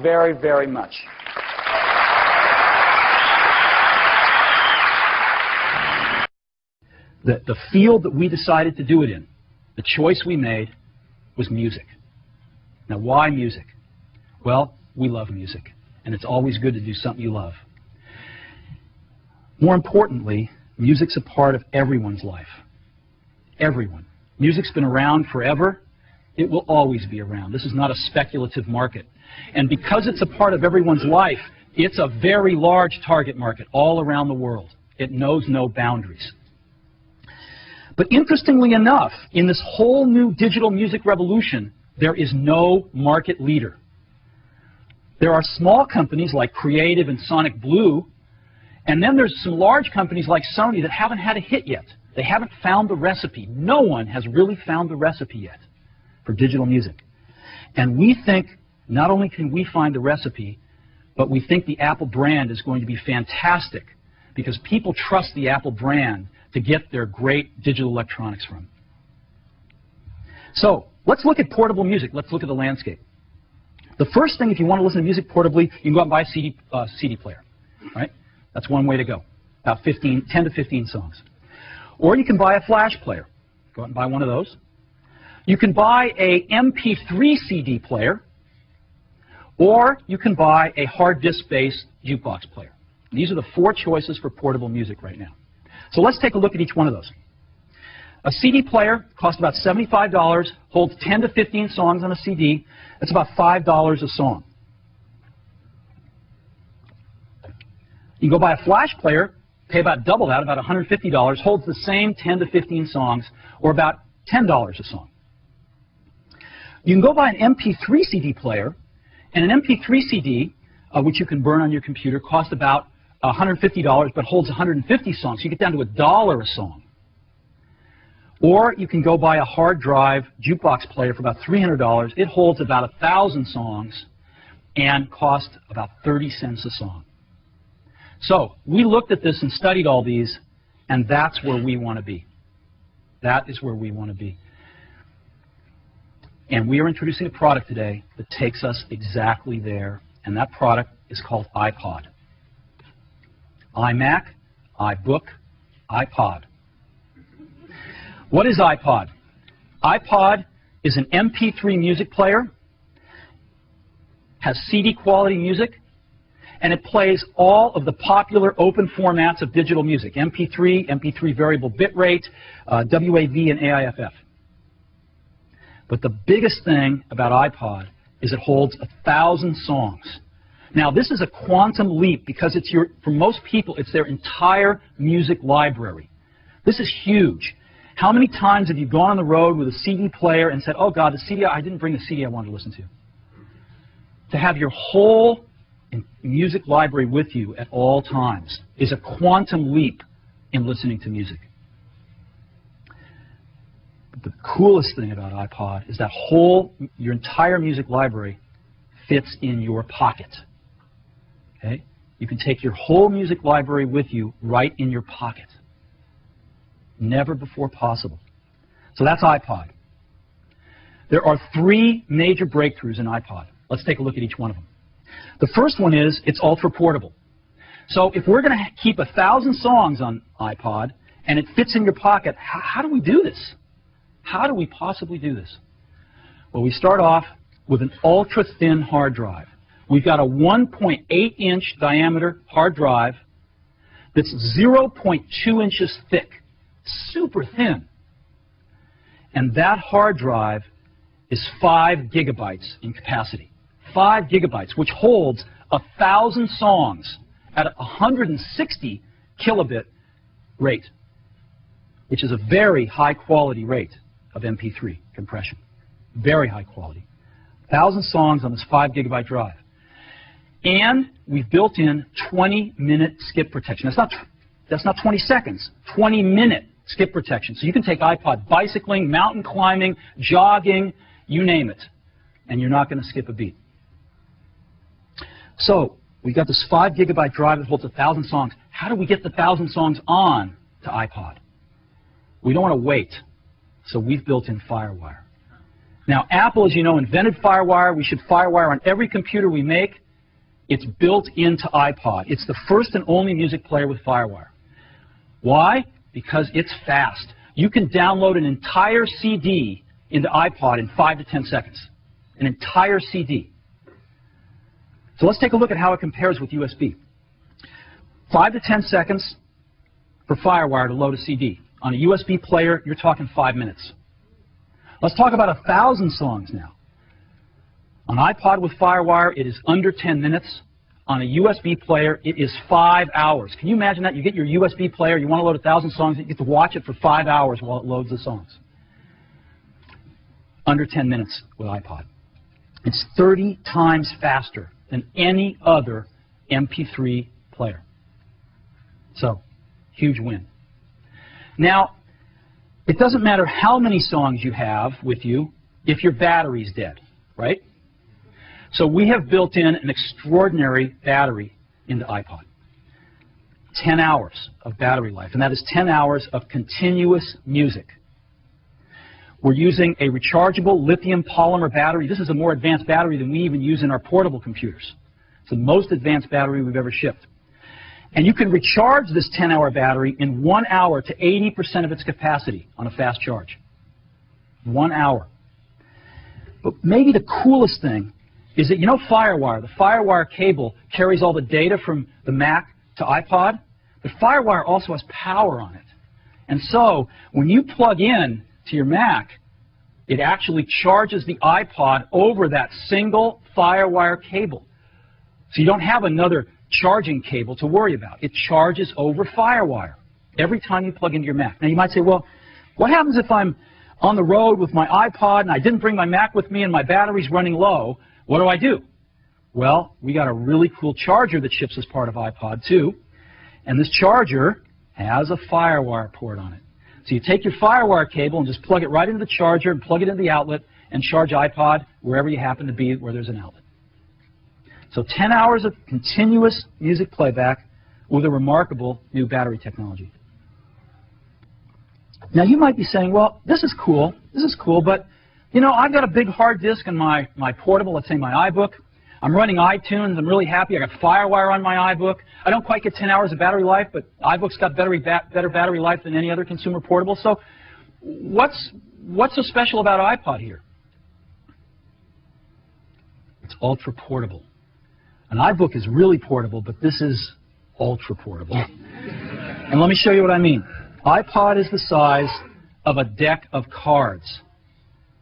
very, very much. The field that we decided to do it in, the choice we made, was music. Now, why music? Well, we love music, and it's always good to do something you love. More importantly, music's a part of everyone's life. Everyone. Music's been around forever. It will always be around. This is not a speculative market. And because it's a part of everyone's life, it's a very large target market all around the world. It knows no boundaries. But interestingly enough, in this whole new digital music revolution, there is no market leader. There are small companies like Creative and Sonic Blue, and then there's some large companies like Sony that haven't had a hit yet. They haven't found the recipe. No one has really found the recipe yet for digital music. And we think not only can we find the recipe, but we think the Apple brand is going to be fantastic because people trust the Apple brand to get their great digital electronics from. So let's look at portable music. Let's look at the landscape. The first thing, if you want to listen to music portably, you can go out and buy a CD player. Right? That's one way to go, about 10 to 15 songs. Or you can buy a flash player. Go out and buy one of those. You can buy a MP3 CD player, or you can buy a hard disk-based jukebox player. These are the 4 choices for portable music right now. So let's take a look at each one of those. A CD player costs about $75, holds 10 to 15 songs on a CD. That's about $5 a song. You can go buy a flash player, pay about double that, about $150, holds the same 10 to 15 songs, or about $10 a song. You can go buy an MP3 CD player, and an MP3 CD, which you can burn on your computer, costs about $150, but holds 150 songs. So you get down to $1 a song. Or you can go buy a hard drive jukebox player for about $300. It holds about 1,000 songs and costs about 30 cents a song. So we looked at this and studied all these, and that's where we want to be. That is where we want to be. And we are introducing a product today that takes us exactly there, and that product is called iPod. iMac, iBook, iPod. What is iPod? iPod is an MP3 music player, has CD quality music, and it plays all of the popular open formats of digital music, MP3, MP3 variable bitrate, WAV, and AIFF. But the biggest thing about iPod is it holds 1,000 songs. Now, this is a quantum leap because it's for most people, it's their entire music library. This is huge. How many times have you gone on the road with a CD player and said, oh, God, I didn't bring the CD I wanted to listen to? To have your whole music library with you at all times is a quantum leap in listening to music. But the coolest thing about iPod is that your entire music library fits in your pocket. Okay? You can take your whole music library with you right in your pocket. Never before possible. So that's iPod. There are 3 major breakthroughs in iPod. Let's take a look at each one of them. The first one is it's ultra portable. So if we're going to keep 1,000 songs on iPod and it fits in your pocket, how do we do this? How do we possibly do this? Well, we start off with an ultra-thin hard drive. We've got a 1.8-inch diameter hard drive that's 0.2 inches thick, super thin. And that hard drive is 5 gigabytes in capacity. 5 gigabytes, which holds 1,000 songs at a 160 kilobit rate, which is a very high-quality rate of MP3 compression. Very high quality. 1,000 songs on this 5 gigabyte drive. And we've built in 20-minute skip protection. That's not 20 seconds, 20-minute skip protection. So you can take iPod bicycling, mountain climbing, jogging, you name it, and you're not going to skip a beat. So we've got this 5 gigabyte drive that holds 1,000 songs. How do we get the 1,000 songs on to iPod? We don't want to wait, so we've built in FireWire. Now, Apple, as you know, invented FireWire. We should FireWire on every computer we make. It's built into iPod. It's the first and only music player with FireWire. Why? Because it's fast. You can download an entire CD into iPod in 5 to 10 seconds. An entire CD. So let's take a look at how it compares with USB. 5 to 10 seconds for FireWire to load a CD. On a USB player, you're talking 5 minutes. Let's talk about 1,000 songs now. On iPod with FireWire, it is under 10 minutes. On a USB player, it is 5 hours. Can you imagine that? You get your USB player, you want to load 1,000 songs, you get to watch it for 5 hours while it loads the songs. Under 10 minutes with iPod. It's 30 times faster than any other MP3 player. So, huge win. Now, it doesn't matter how many songs you have with you if your battery's dead, right? So we have built in an extraordinary battery into iPod. 10 hours of battery life, and that is 10 hours of continuous music. We're using a rechargeable lithium polymer battery. This is a more advanced battery than we even use in our portable computers. It's the most advanced battery we've ever shipped. And you can recharge this 10-hour battery in 1 hour to 80% of its capacity on a fast charge. 1 hour. But maybe the coolest thing is that, you know, FireWire, the FireWire cable carries all the data from the Mac to iPod, but FireWire also has power on it. And so, when you plug in to your Mac, it actually charges the iPod over that single FireWire cable. So you don't have another charging cable to worry about. It charges over FireWire every time you plug into your Mac. Now you might say, well, what happens if I'm on the road with my iPod and I didn't bring my Mac with me and my battery's running low? What do? Well, we got a really cool charger that ships as part of iPod too, and this charger has a FireWire port on it. So you take your FireWire cable and just plug it right into the charger and plug it into the outlet and charge iPod wherever you happen to be where there's an outlet. So 10 hours of continuous music playback with a remarkable new battery technology. Now you might be saying, well, this is cool, but you know, I've got a big hard disk in my portable, let's say my iBook. I'm running iTunes, I'm really happy, I got FireWire on my iBook. I don't quite get 10 hours of battery life, but iBook's got better battery life than any other consumer portable. So what's so special about iPod here? It's ultra portable. An iBook is really portable, but this is ultra portable. And let me show you what I mean. iPod is the size of a deck of cards.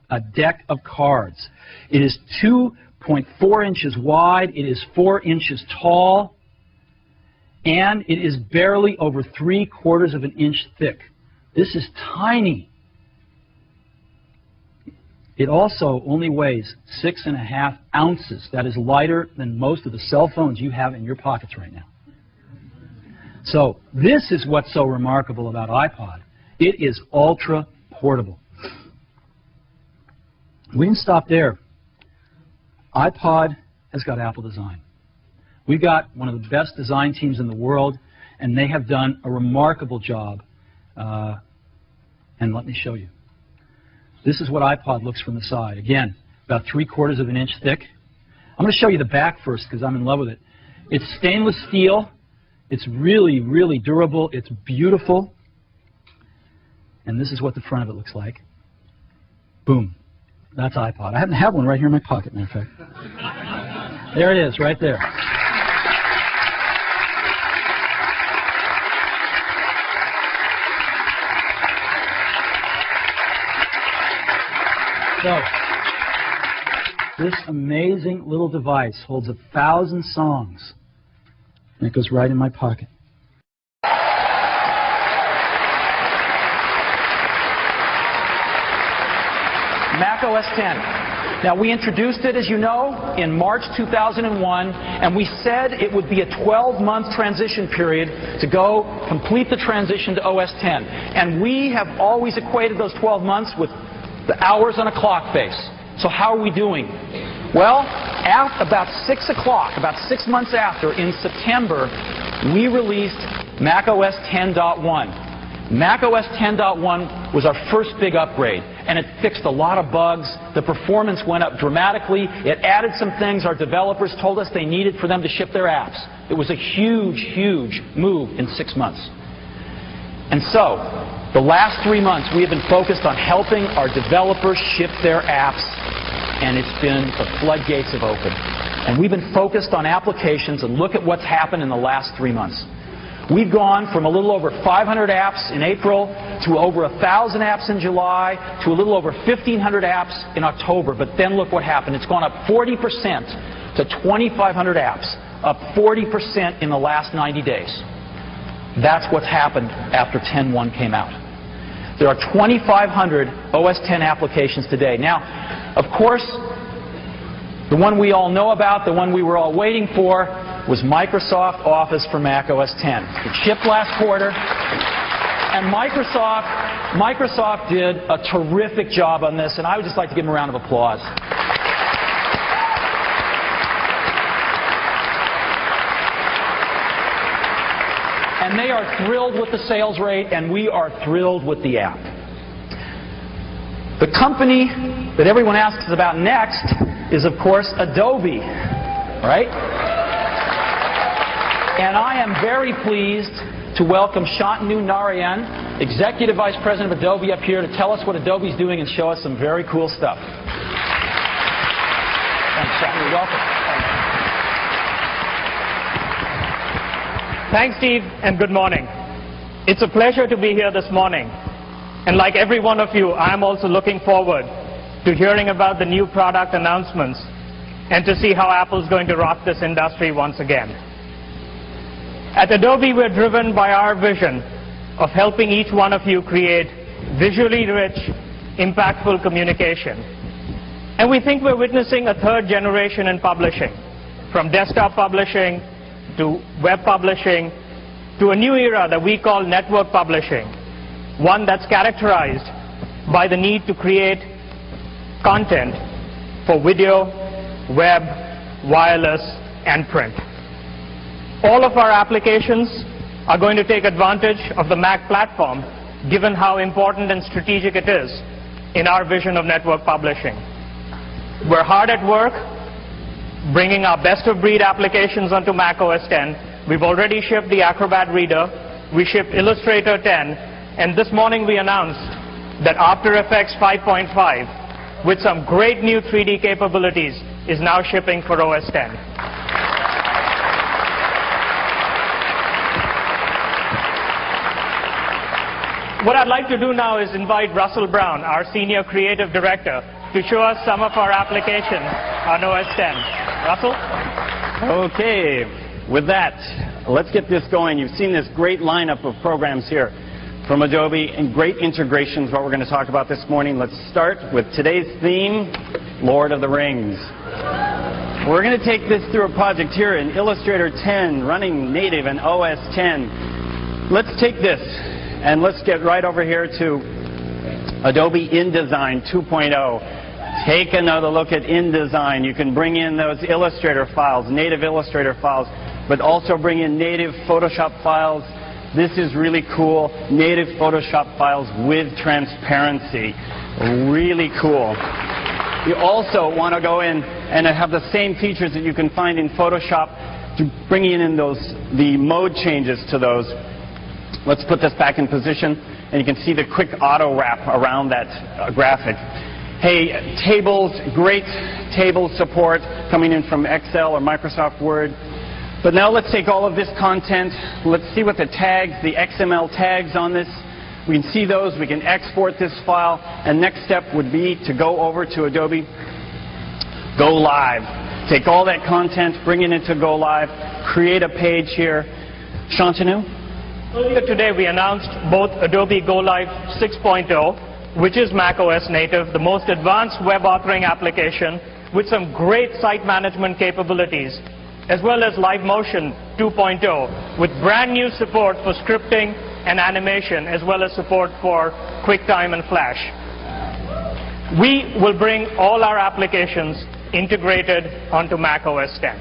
A deck of cards. It is 2.4 inches wide, it is 4 inches tall, and it is barely over 3/4 of an inch thick. This is tiny. It also only weighs 6.5 ounces. That is lighter than most of the cell phones you have in your pockets right now. So this is what's so remarkable about iPod. It is ultra portable. We didn't stop there. iPod has got Apple design. We've got one of the best design teams in the world, and they have done a remarkable job. And let me show you. This is what iPod looks from the side. Again, about 3/4 of an inch thick. I'm going to show you the back first because I'm in love with it. It's stainless steel. It's really, really durable. It's beautiful. And this is what the front of it looks like. Boom. That's iPod. I happen to have one right here in my pocket, matter of fact. There it is, right there. So, this amazing little device holds 1,000 songs, and it goes right in my pocket. Mac OS X. Now, we introduced it, as you know, in March 2001, and we said it would be a 12-month transition period to go complete the transition to OS X. And we have always equated those 12 months with the hours on a clock face. So how are we doing? Well, at about 6 o'clock, about 6 months after, in September, we released Mac OS 10.1. Mac OS 10.1 was our first big upgrade, and it fixed a lot of bugs. The performance went up dramatically. It added some things our developers told us they needed for them to ship their apps. It was a huge, huge move in 6 months. And so, the last 3 months, we have been focused on helping our developers ship their apps, and it's been the floodgates have opened. And we've been focused on applications, and look at what's happened in the last 3 months. We've gone from a little over 500 apps in April to over 1,000 apps in July to a little over 1,500 apps in October. But then look what happened. It's gone up 40% to 2,500 apps, up 40% in the last 90 days. That's what's happened after 10.1 came out. There are 2,500 OS X applications today. Now, of course, the one we all know about, the one we were all waiting for, was Microsoft Office for Mac OS X. It shipped last quarter, and Microsoft did a terrific job on this, and I would just like to give them a round of applause. And they are thrilled with the sales rate, and we are thrilled with the app. The company that everyone asks us about next is, of course, Adobe, right? And I am very pleased to welcome Shantanu Narayan, Executive Vice President of Adobe, up here to tell us what Adobe's doing and show us some very cool stuff. Thanks, Shantanu. Welcome. Thanks, Steve, and good morning. It's a pleasure to be here this morning. And like every one of you, I'm also looking forward to hearing about the new product announcements and to see how Apple's going to rock this industry once again. At Adobe, we're driven by our vision of helping each one of you create visually rich, impactful communication. And we think we're witnessing a third generation in publishing, from desktop publishing to web publishing to a new era that we call network publishing, one that's characterized by the need to create content for video, web, wireless, and print. All of our applications are going to take advantage of the Mac platform, given how important and strategic it is in our vision of network publishing. We're hard at work bringing our best-of-breed applications onto Mac OS X. We've already shipped the Acrobat Reader. We shipped Illustrator 10. And this morning we announced that After Effects 5.5, with some great new 3D capabilities, is now shipping for OS X. What I'd like to do now is invite Russell Brown, our Senior Creative Director, to show us some of our applications on OS X. Russell? Okay, with that, let's get this going. You've seen this great lineup of programs here from Adobe and great integrations, what we're going to talk about this morning. Let's start with today's theme, Lord of the Rings. We're going to take this through a project here in Illustrator 10, running native in OS X. Let's take this and let's get right over here to Adobe InDesign 2.0. Take another look at InDesign. You can bring in those Illustrator files, native Illustrator files, but also bring in native Photoshop files. This is really cool. Native Photoshop files with transparency. Really cool. You also want to go in and have the same features that you can find in Photoshop to bring in the mode changes to those. Let's put this back in position, and you can see the quick auto wrap around that graphic. Hey, tables, great table support coming in from Excel or Microsoft Word. But now let's take all of this content. Let's see what the tags, the XML tags on this. We can see those. We can export this file. And next step would be to go over to Adobe Go Live. Take all that content, bring it into Go Live, create a page here. Shantanu? Earlier today, we announced both Adobe Go Live 6.0, which is Mac OS native, the most advanced web authoring application with some great site management capabilities, as well as Live Motion 2.0, with brand new support for scripting and animation, as well as support for QuickTime and Flash. We will bring all our applications integrated onto Mac OS X.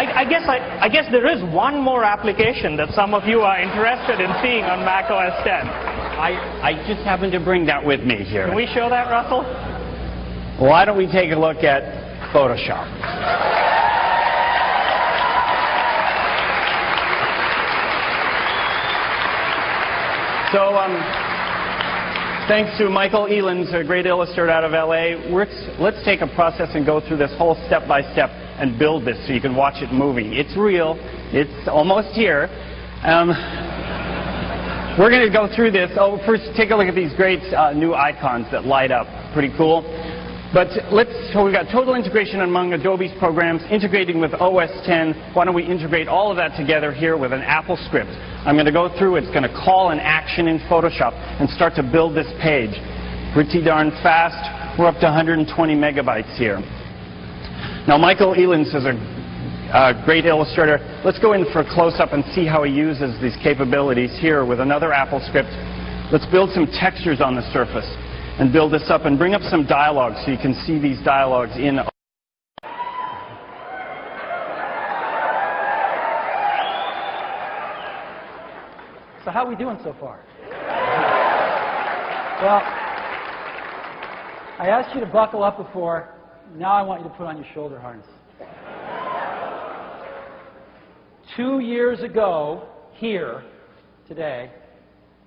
I guess there is one more application that some of you are interested in seeing on Mac OS X. I just happened to bring that with me here. Can we show that, Russell? Why don't we take a look at Photoshop? So, thanks to Michael Elands, a great illustrator out of LA, let's take a process and go through this whole step-by-step and build this so you can watch it moving. It's real. It's almost here. We're going to go through this. Oh, first, take a look at these great new icons that light up. Pretty cool. But so we've got total integration among Adobe's programs, integrating with OS X. Why don't we integrate all of that together here with an Apple script? I'm going to go through, it's going to call an action in Photoshop and start to build this page. Pretty darn fast. We're up to 120 megabytes here. Now, Michael Elands is a great illustrator. Let's go in for a close-up and see how he uses these capabilities here with another Apple script. Let's build some textures on the surface and build this up and bring up some dialogue so you can see these dialogues in. So how are we doing so far? Well, I asked you to buckle up before. Now I want you to put on your shoulder harness. 2 years ago, here, today,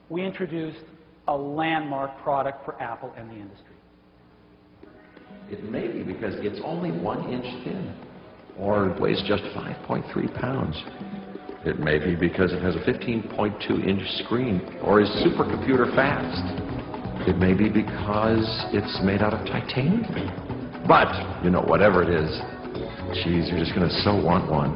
we introduced a landmark product for Apple and the industry. It may be because it's only 1 inch thin, or weighs just 5.3 pounds. It may be because it has a 15.2-inch screen, or is supercomputer fast. It may be because it's made out of titanium. But, you know, whatever it is, geez, you're just going to so want one.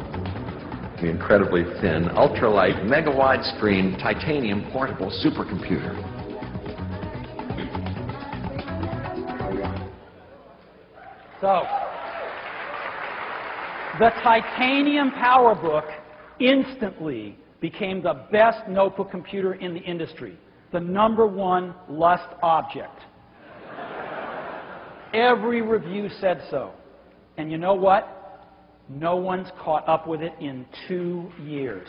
The incredibly thin, ultralight, mega-wide screen, titanium portable supercomputer. So, the Titanium PowerBook instantly became the best notebook computer in the industry, the #1 lust object. Every review said so. And you know what? No one's caught up with it in 2 years.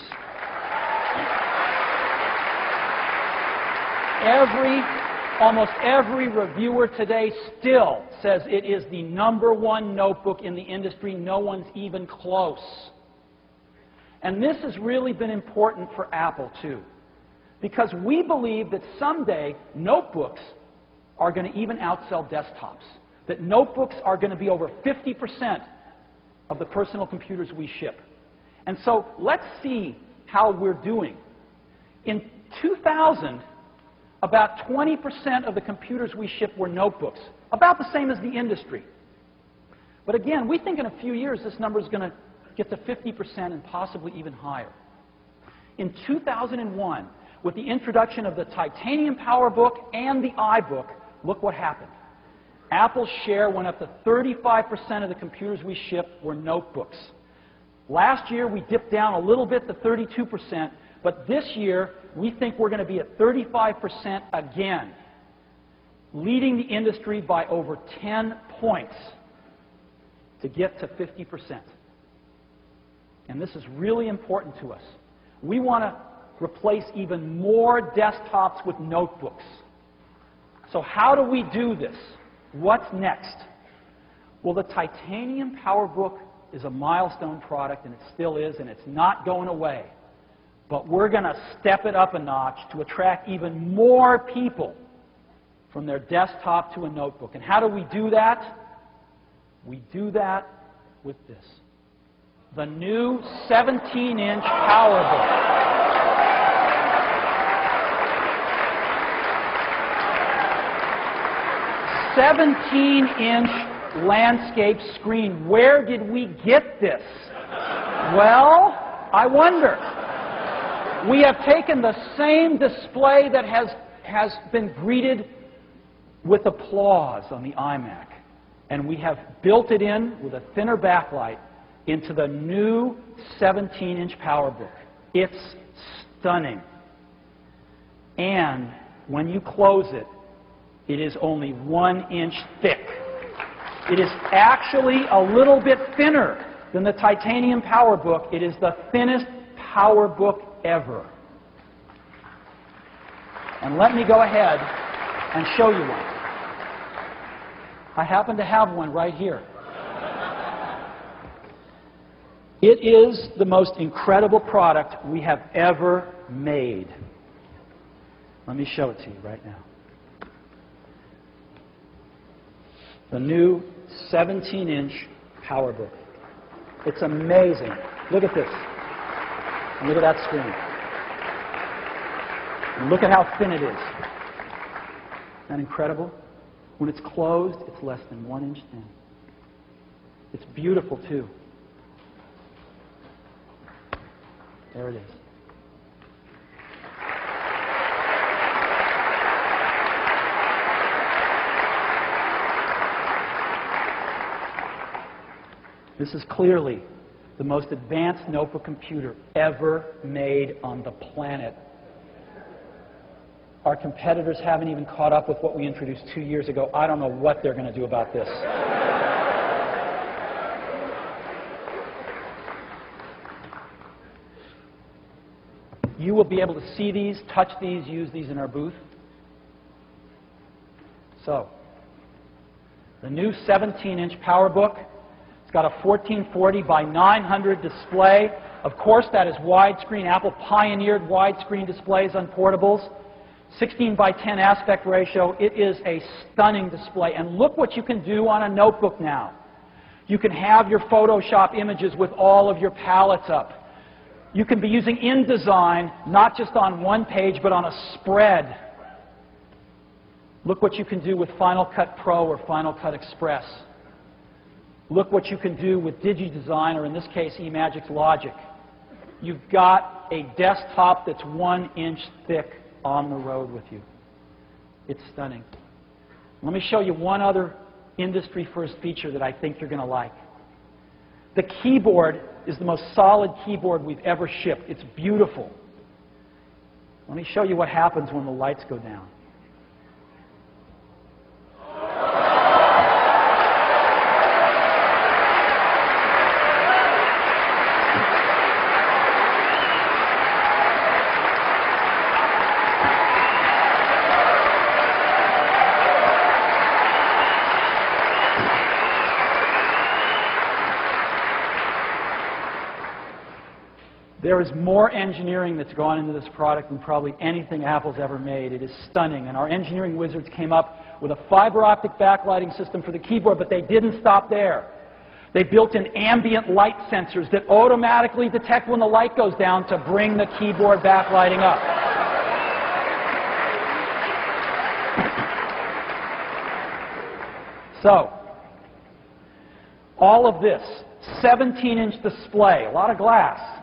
Almost every reviewer today still says it is the #1 notebook in the industry. No one's even close. And this has really been important for Apple, too, because we believe that someday notebooks are going to even outsell desktops, that notebooks are going to be over 50% of the personal computers we ship. And so let's see how we're doing. In 2000, about 20% of the computers we shipped were notebooks, about the same as the industry. But again, we think in a few years this number is going to get to 50% and possibly even higher. In 2001, with the introduction of the Titanium PowerBook and the iBook, look what happened. Apple's share went up to 35% of the computers we shipped were notebooks. Last year, we dipped down a little bit to 32%, but this year, we think we're going to be at 35% again, leading the industry by over 10 points to get to 50%. And this is really important to us. We want to replace even more desktops with notebooks. So how do we do this? What's next? Well, the Titanium PowerBook is a milestone product, and it still is, and it's not going away. But we're going to step it up a notch to attract even more people from their desktop to a notebook. And how do we do that? We do that with this. The new 17-inch PowerBook. 17-inch landscape screen. Where did we get this? Well, I wonder. We have taken the same display that has been greeted with applause on the iMac, and we have built it in with a thinner backlight into the new 17-inch PowerBook. It's stunning. And when you close it, it is only 1 inch thick. It is actually a little bit thinner than the titanium PowerBook. It is the thinnest PowerBook ever. And let me go ahead and show you one. I happen to have one right here. It is the most incredible product we have ever made. Let me show it to you right now. The new 17-inch PowerBook. It's amazing. Look at this. And look at that screen. And look at how thin it is. Isn't that incredible? When it's closed, it's less than 1 inch thin. It's beautiful, too. There it is. This is clearly the most advanced notebook computer ever made on the planet. Our competitors haven't even caught up with what we introduced 2 years ago. I don't know what they're going to do about this. You will be able to see these, touch these, use these in our booth. So, the new 17-inch PowerBook. It's got a 1440 by 900 display. Of course, that is widescreen. Apple pioneered widescreen displays on portables. 16 by 10 aspect ratio. It is a stunning display. And look what you can do on a notebook now. You can have your Photoshop images with all of your palettes up. You can be using InDesign not just on one page, but on a spread. Look what you can do with Final Cut Pro or Final Cut Express. Look what you can do with DigiDesign, or in this case, eMagic's Logic. You've got a desktop that's 1 inch thick on the road with you. It's stunning. Let me show you one other industry-first feature that I think you're going to like. The keyboard is the most solid keyboard we've ever shipped. It's beautiful. Let me show you what happens when the lights go down. There is more engineering that's gone into this product than probably anything Apple's ever made. It is stunning. And our engineering wizards came up with a fiber optic backlighting system for the keyboard, but they didn't stop there. They built in ambient light sensors that automatically detect when the light goes down to bring the keyboard backlighting up. So, all of this, 17-inch display, a lot of glass.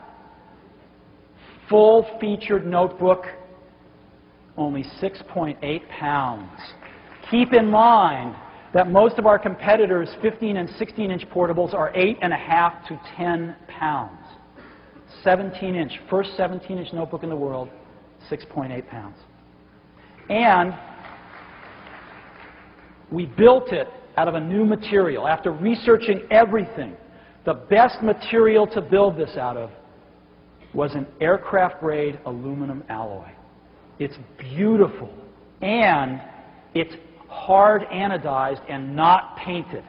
Full-featured notebook, only 6.8 pounds. Keep in mind that most of our competitors' 15 and 16-inch portables are 8.5 to 10 pounds. 17-inch, first 17-inch notebook in the world, 6.8 pounds. And we built it out of a new material. After researching everything, the best material to build this out of was an aircraft-grade aluminum alloy. It's beautiful, and it's hard anodized and not painted.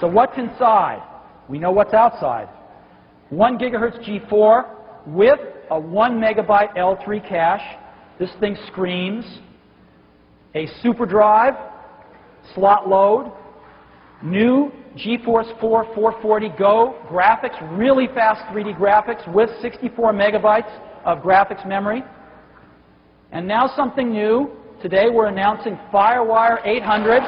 So what's inside? We know what's outside. 1 gigahertz G4 with a 1 megabyte L3 cache. This thing screams. A super drive, slot load, new GeForce 4 440 Go graphics, really fast 3D graphics with 64 megabytes of graphics memory. And now something new. Today we're announcing FireWire 800.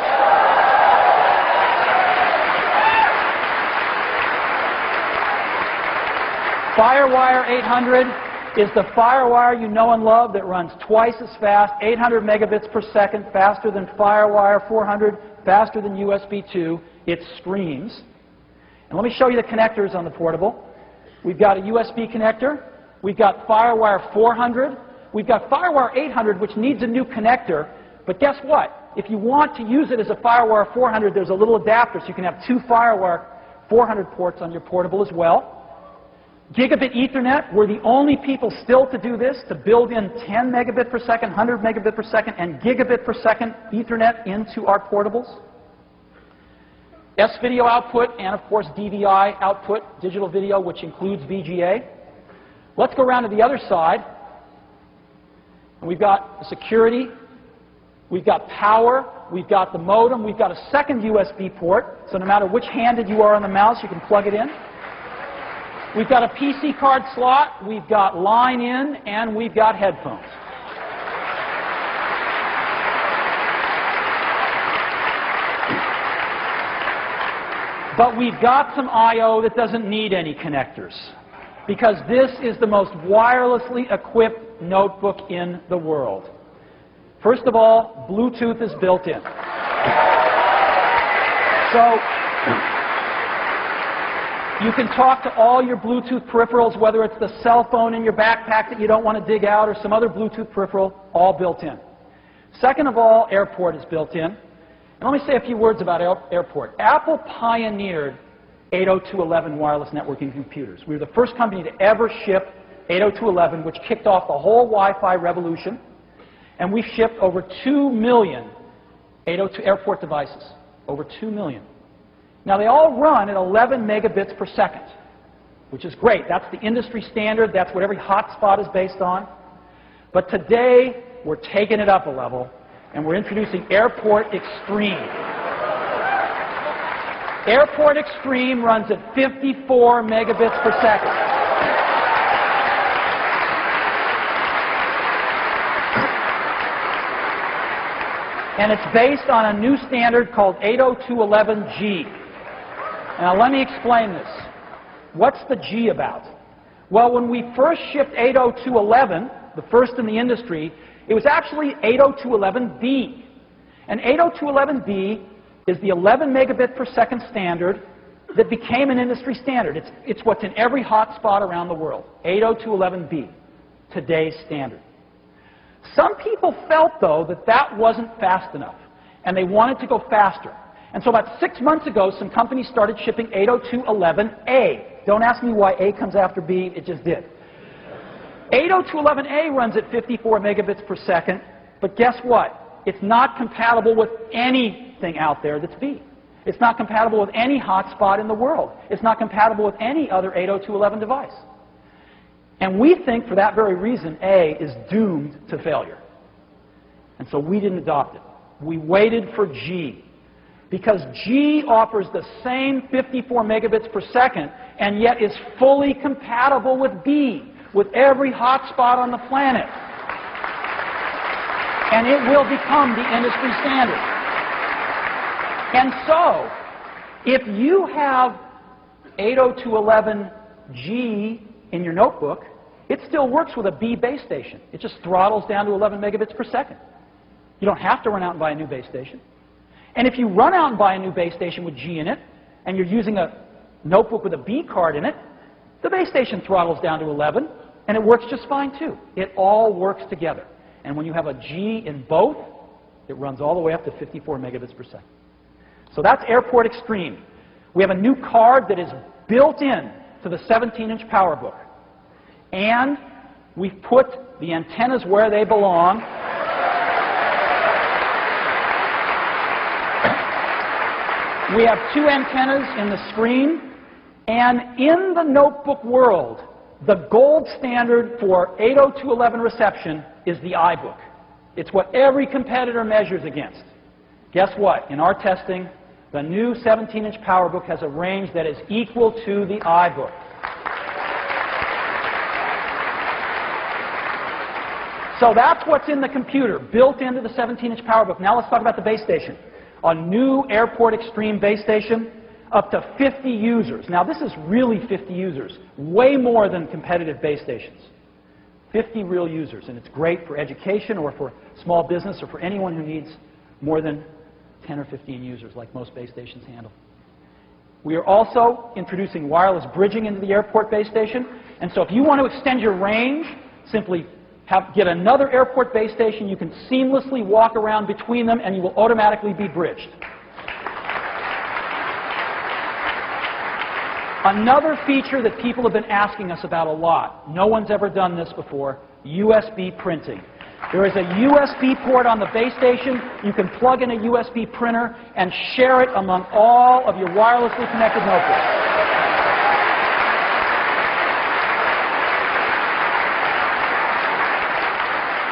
FireWire 800 is the FireWire you know and love that runs twice as fast, 800 megabits per second, faster than FireWire 400, faster than USB 2. It screams. And let me show you the connectors on the portable. We've got a USB connector. We've got FireWire 400. We've got FireWire 800, which needs a new connector, But guess what? If you want to use it as a FireWire 400, there's a little adapter, so you can have 2 FireWire 400 ports on your portable as well. Gigabit Ethernet, we're the only people still to do this, to build in 10 megabit per second, 100 megabit per second, and gigabit per second Ethernet into our portables. S-video output, and of course DVI output, digital video, which includes VGA. Let's go around to the other side. And we've got security, we've got power, we've got the modem, we've got a second USB port, so no matter which handed you are on the mouse, you can plug it in. We've got a PC card slot, we've got line in, and we've got headphones. But we've got some I/O that doesn't need any connectors, because this is the most wirelessly equipped notebook in the world. First of all, Bluetooth is built in. So you can talk to all your Bluetooth peripherals, whether it's the cell phone in your backpack that you don't want to dig out or some other Bluetooth peripheral, all built in. Second of all, AirPort is built in. And let me say a few words about AirPort. Apple pioneered 802.11 wireless networking computers. We were the first company to ever ship 802.11, which kicked off the whole Wi-Fi revolution. And we've shipped over 2 million 802 AirPort devices. Over 2 million. Now, they all run at 11 megabits per second, which is great. That's the industry standard. That's what every hotspot is based on. But today, we're taking it up a level, and we're introducing AirPort Extreme. AirPort Extreme runs at 54 megabits per second. And it's based on a new standard called 802.11g. Now, let me explain this. What's the G about? Well, when we first shipped 802.11, the first in the industry, it was actually 802.11b. And 802.11b is the 11 megabit per second standard that became an industry standard. It's what's in every hotspot around the world. 802.11b, today's standard. Some people felt, though, that that wasn't fast enough, and they wanted to go faster. And so about 6 months ago, some companies started shipping 802.11a. Don't ask me why A comes after B, it just did. 802.11a runs at 54 megabits per second, but guess what? It's not compatible with anything out there that's B. It's not compatible with any hotspot in the world. It's not compatible with any other 802.11 device. And we think, for that very reason, A is doomed to failure. And so we didn't adopt it. We waited for G. Because G offers the same 54 megabits per second, and yet is fully compatible with B, with every hotspot on the planet. And it will become the industry standard. And so, if you have 802.11g in your notebook, it still works with a B base station. It just throttles down to 11 megabits per second. You don't have to run out and buy a new base station. And if you run out and buy a new base station with G in it, and you're using a notebook with a B card in it, the base station throttles down to 11, and it works just fine too. It all works together. And when you have a G in both, it runs all the way up to 54 megabits per second. So that's AirPort Extreme. We have a new card that is built in to the 17-inch PowerBook. And we've put the antennas where they belong. We have 2 antennas in the screen, and in the notebook world, the gold standard for 802.11 reception is the iBook. It's what every competitor measures against. Guess what? In our testing, the new 17-inch PowerBook has a range that is equal to the iBook. So that's what's in the computer, built into the 17-inch PowerBook. Now let's talk about the base station. A new AirPort Extreme base station, up to 50 users. Now this is really 50 users, way more than competitive base stations. 50 real users, and it's great for education or for small business or for anyone who needs more than 10 or 15 users, like most base stations handle. We are also introducing wireless bridging into the AirPort base station, and so if you want to extend your range, simply get another airport base station. You can seamlessly walk around between them, and you will automatically be bridged. Another feature that people have been asking us about a lot, no one's ever done this before, USB printing. There is a USB port on the base station. You can plug in a USB printer and share it among all of your wirelessly connected notebooks.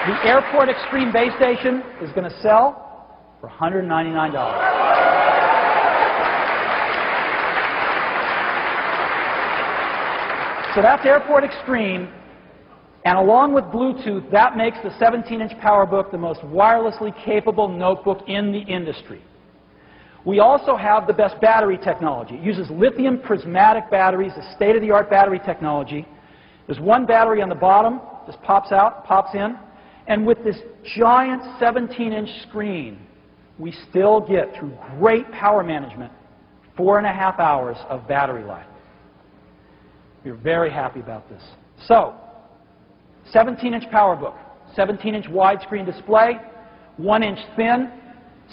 The Airport Extreme base station is going to sell for $199. So that's Airport Extreme, and along with Bluetooth, that makes the 17-inch PowerBook the most wirelessly capable notebook in the industry. We also have the best battery technology. It uses lithium prismatic batteries, a state-of-the-art battery technology. There's one battery on the bottom, just pops out, pops in, and with this giant 17-inch screen, we still get, through great power management, 4.5 hours of battery life. We're very happy about this. So, 17-inch PowerBook, 17-inch widescreen display, 1-inch thin,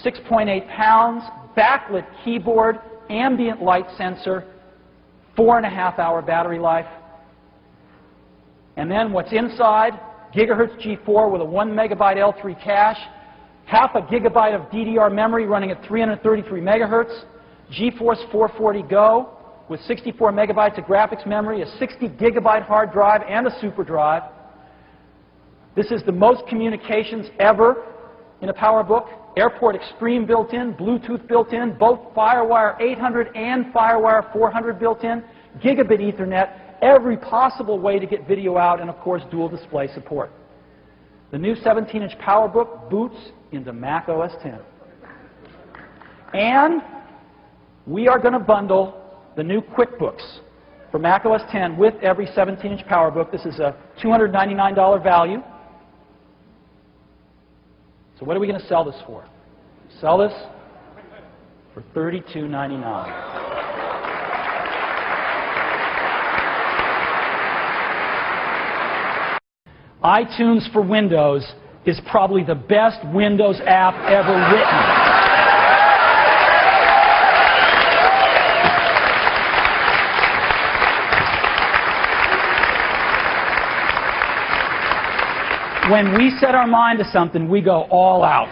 6.8 pounds, backlit keyboard, ambient light sensor, 4.5-hour battery life. And then what's inside, gigahertz G4 with a 1 megabyte L3 cache, half a gigabyte of DDR memory running at 333 megahertz, GeForce 440 Go, with 64 megabytes of graphics memory, a 60 gigabyte hard drive, and a super drive. This is the most communications ever in a PowerBook. Airport Extreme built in, Bluetooth built in, both FireWire 800 and FireWire 400 built in, gigabit Ethernet, every possible way to get video out, and of course dual display support. The new 17-inch PowerBook boots into Mac OS X. And we are going to bundle the new QuickBooks for Mac OS X with every 17-inch PowerBook. This is a $299 value. So what are we going to sell this for? Sell this for $32.99. iTunes for Windows is probably the best Windows app ever written. When we set our mind to something, we go all out.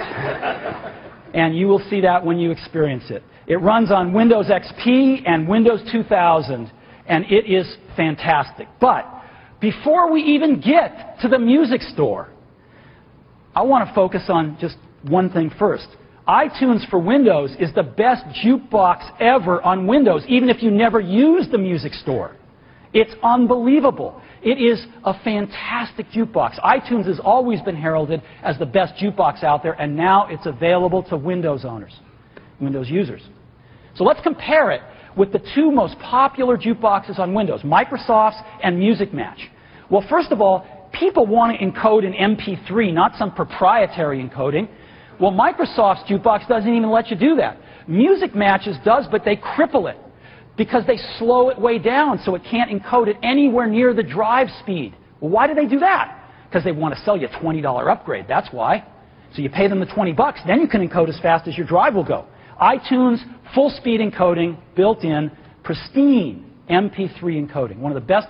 And you will see that when you experience it. It runs on Windows XP and Windows 2000, and it is fantastic. But before we even get to the music store, I want to focus on just one thing first. iTunes for Windows is the best jukebox ever on Windows, even if you never use the music store. It's unbelievable. It is a fantastic jukebox. iTunes has always been heralded as the best jukebox out there, and now it's available to Windows owners, Windows users. So let's compare it with the two most popular jukeboxes on Windows, Microsoft's and Music Match. Well, first of all, people want to encode in MP3, not some proprietary encoding. Well, Microsoft's jukebox doesn't even let you do that. Music Match's does, but they cripple it, because they slow it way down so it can't encode it anywhere near the drive speed. Well, why do they do that? Because they want to sell you a $20 upgrade, that's why. So you pay them the $20, then you can encode as fast as your drive will go. iTunes, full speed encoding, built in, pristine MP3 encoding, one of the best